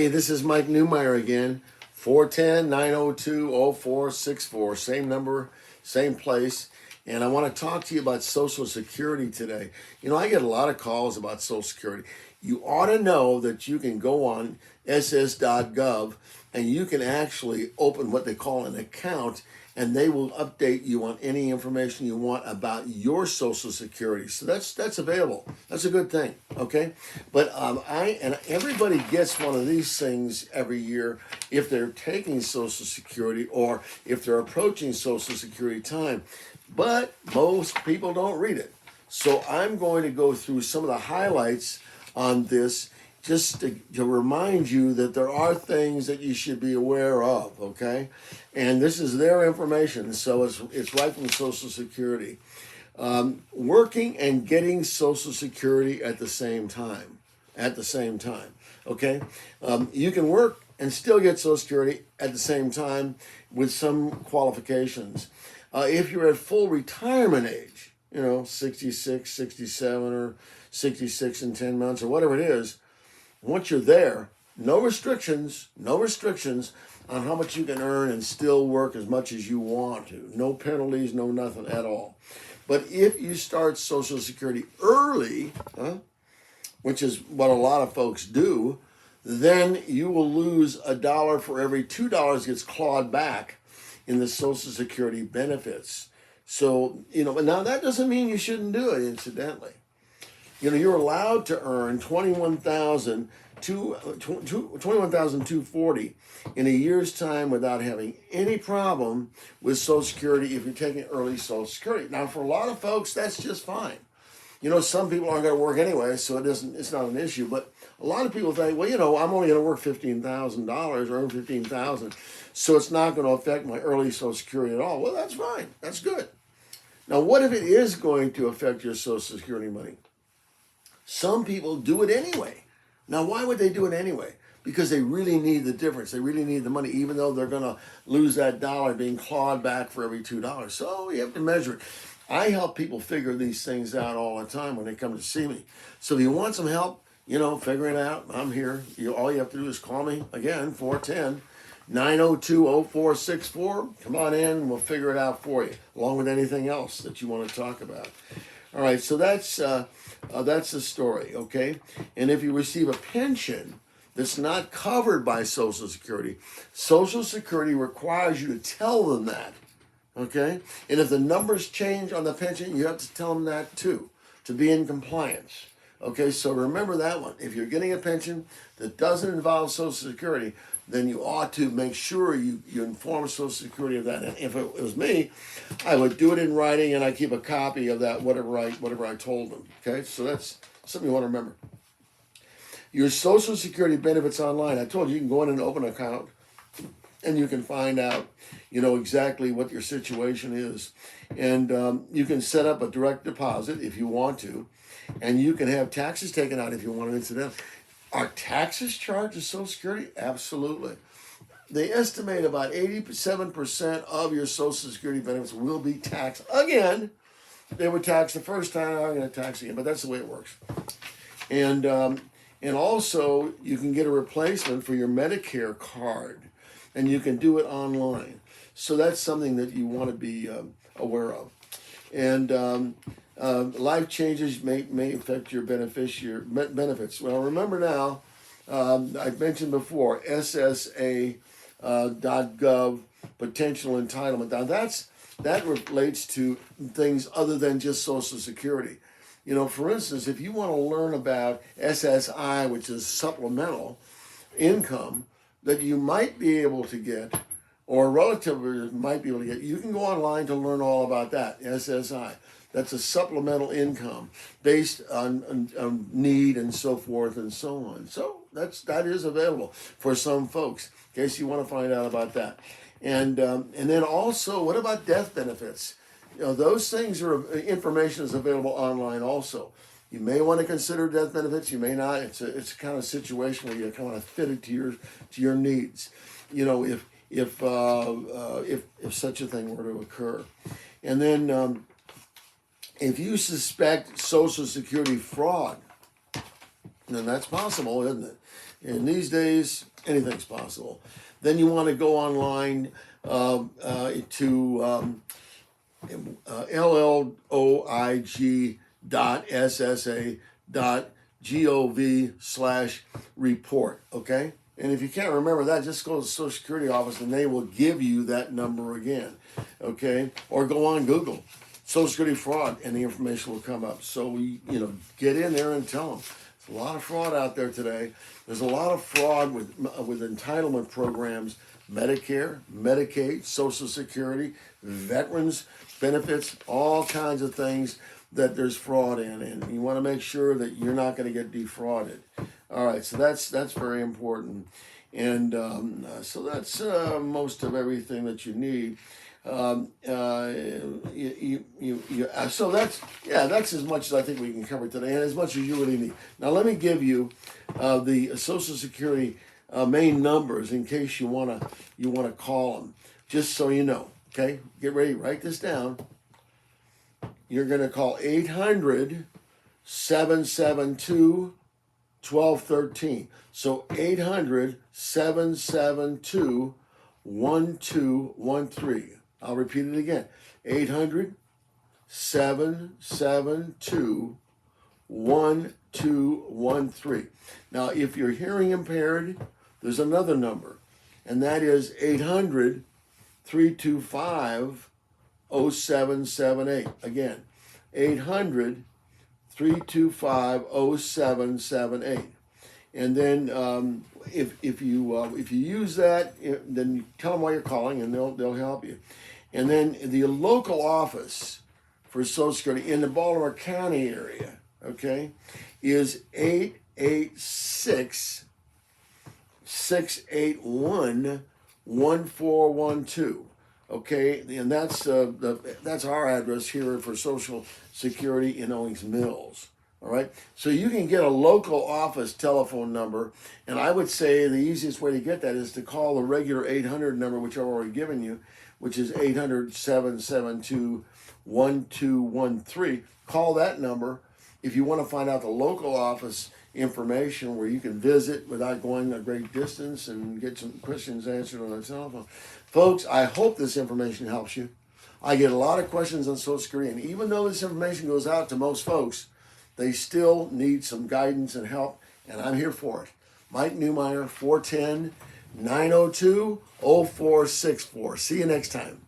Hey, this is Mike Newmeyer again. 410-902-0464. Same number, same place. And I want to talk to you about Social Security today. You know, I get a lot of calls about Social Security. You ought to know that you can go on ss.gov and you can actually open what they call an account, and they will update you on any information you want about your Social Security. So that's available. That's a good thing, okay? But everybody gets one of these things every year if they're taking Social Security or if they're approaching Social Security time. But most people don't read it. So I'm going to go through some of the highlights on this just to remind you that there are things that you should be aware of, okay? And this is their information, so it's right from Social Security. Working and getting Social Security at the same time, okay? You can work and still get Social Security at the same time with some qualifications. If you're at full retirement age, 66, 67, or 66 and 10 months, or whatever it is, once you're there, no restrictions on how much you can earn and still work as much as you want to. No penalties, no nothing at all. But if you start Social Security early, which is what a lot of folks do, then you will lose $1 for every $2 gets clawed back in the Social Security benefits. So, now that doesn't mean you shouldn't do it, incidentally. You're allowed to earn $21,240 in a year's time without having any problem with Social Security if you're taking early Social Security. Now, for a lot of folks, that's just fine. Some people aren't going to work anyway, so it's not an issue. But a lot of people think, well, I'm only going to work $15,000 or earn $15,000, so it's not going to affect my early Social Security at all. Well, that's fine. That's good. Now, what if it is going to affect your Social Security money? Some people do it anyway. Now, why would they do it anyway? Because they really need the difference. They really need the money, even though they're going to lose that $1 being clawed back for every $2. So you have to measure it. I help people figure these things out all the time when they come to see me. So if you want some help, figuring it out, I'm here. All you have to do is call me, again, 410-902-0464. Come on in, and we'll figure it out for you, along with anything else that you want to talk about. All right, so that's the story, okay? And if you receive a pension that's not covered by Social Security requires you to tell them that, okay? And if the numbers change on the pension, you have to tell them that too, to be in compliance. Okay, so remember that one. If you're getting a pension that doesn't involve Social Security, then you ought to make sure you inform Social Security of that. And if it was me, I would do it in writing, and I keep a copy of that, whatever I told them. Okay, so that's something you want to remember. Your Social Security benefits online. I told you can go in and open an account, and you can find out, exactly what your situation is. And you can set up a direct deposit if you want to, and you can have taxes taken out if you want to, incidentally. Are taxes charged to Social Security? Absolutely. They estimate about 87% of your Social Security benefits will be taxed. Again, they were taxed the first time, I'm going to tax again, but that's the way it works. And also, you can get a replacement for your Medicare card, and you can do it online. So that's something that you want to be aware of. And life changes may affect your benefits. Well, remember now, I mentioned before, SSA.gov, potential entitlement. Now that relates to things other than just Social Security. For instance, if you want to learn about SSI, which is supplemental income that you might be able to get, or relatively might be able to get, you can go online to learn all about that, SSI. That's a supplemental income based on need and so forth and so on. So that is available for some folks, in case you want to find out about that. And then also, what about death benefits? Those things information is available online also. You may want to consider death benefits. You may not. It's a kind of situation where you kind of fit it to your needs. If such a thing were to occur, and then. If you suspect Social Security fraud, then that's possible, isn't it? And these days, Anything's possible. Then you want to go online to lloig.ssa.gov/report. Okay? And if you can't remember that, just go to the Social Security office and they will give you that number again. Okay? Or go on Google, Social Security fraud, and the information will come up. So, get in there and tell them. There's a lot of fraud out there today. There's a lot of fraud with entitlement programs, Medicare, Medicaid, Social Security, veterans benefits, all kinds of things that there's fraud in, and you want to make sure that you're not going to get defrauded. All right, so that's very important, and so that's most of everything that you need. So that's as much as I think we can cover today, and as much as you really need. Now let me give you the Social Security main numbers in case you wanna call them, just so you know. Okay, get ready, write this down. You're gonna call 800-772-1213. So 800-772-1213. I'll repeat it again. 800-772-1213. Now, if you're hearing impaired, there's another number, and that is 800-325-0778. Again, 800-325-0778. And then if you use that, then you tell them why you're calling, and they'll help you. And then the local office for Social Security in the Baltimore County area, okay, is 886-681-1412. Okay, and that's our address here for Social Security in Owings Mills. All right, so you can get a local office telephone number, and I would say the easiest way to get that is to call the regular 800 number, which I've already given you, which is 800-772-1213. Call that number if you want to find out the local office information where you can visit without going a great distance and get some questions answered on the telephone. Folks, I hope this information helps you. I get a lot of questions on Social Security, and even though this information goes out to most folks, they still need some guidance and help, and I'm here for it. Mike Newmeyer, 410-902-0464. See you next time.